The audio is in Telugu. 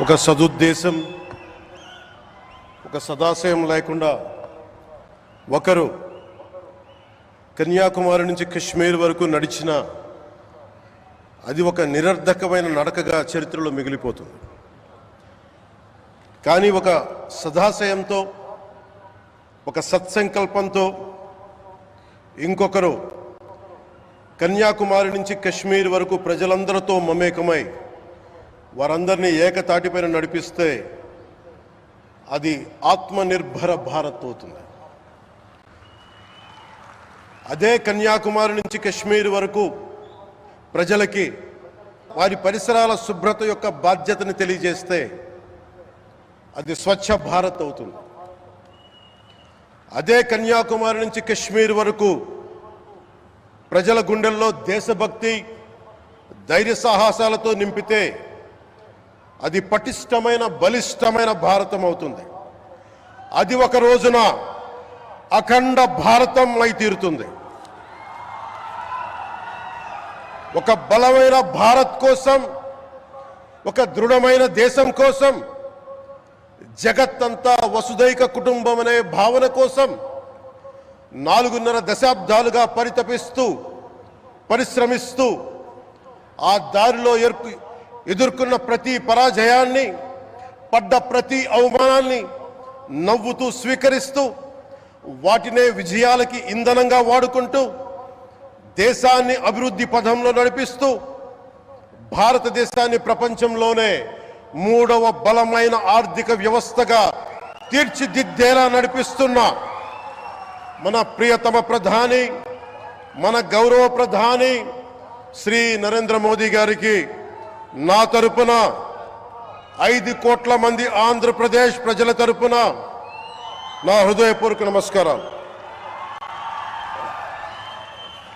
ఒక సదుద్దేశం, ఒక సదాశయం లేకుండా ఒకరు కన్యాకుమారి నుంచి కశ్మీర్ వరకు నడిచిన అది ఒక నిరర్ధకమైన నడకగా చరిత్రలో మిగిలిపోతుంది. కానీ ఒక సదాశయంతో, ఒక సత్సంకల్పంతో ఇంకొకరు కన్యాకుమారి నుంచి కశ్మీర్ వరకు ప్రజలందరితో మమేకమై వారందరినీ ఏకతాటిపైన నడిపిస్తే అది ఆత్మనిర్భర భారత్ అవుతుంది. అదే కన్యాకుమారి నుంచి కశ్మీర్ వరకు ప్రజలకి వారి పరిసరాల శుభ్రత యొక్క బాధ్యతని తెలియజేస్తే అది స్వచ్ఛ భారత్ అవుతుంది. అదే కన్యాకుమారి నుంచి కశ్మీర్ వరకు ప్రజల గుండెల్లో దేశభక్తి, ధైర్య సాహసాలతో నింపితే అది పటిష్టమైన, బలిష్టమైన భారతం అవుతుంది. అది ఒక రోజున అఖండ భారతం అయి తీరుతుంది. ఒక బలమైన భారత్ కోసం, ఒక దృఢమైన దేశం కోసం, జగత్తంతా వసుదైక కుటుంబం అనే భావన కోసం 4.5 దశాబ్దాలుగా పరితపిస్తూ, పరిశ్రమిస్తూ ఆ దారిలో ఎదుర్కొన్న ప్రతి పరాజయాన్ని, పడ్డ ప్రతి అవమానాన్ని నవ్వుతూ స్వీకరిస్తూ, వాటినే విజయాలకి ఇంధనంగా వాడుకుంటూ, దేశాన్ని అభివృద్ధి పథంలో నడిపిస్తూ, భారతదేశాన్ని ప్రపంచంలోనే 3వ బలమైన ఆర్థిక వ్యవస్థగా తీర్చిదిద్దేలా నడిపిస్తున్న మన ప్రియతమ ప్రధాని, మన గౌరవ ప్రధాని శ్రీ నరేంద్ర మోదీ గారికి నా తరపున 5 కోట్ల మంది ఆంధ్రప్రదేశ్ ప్రజల తరపున నా హృదయపూర్వక నమస్కారాలు.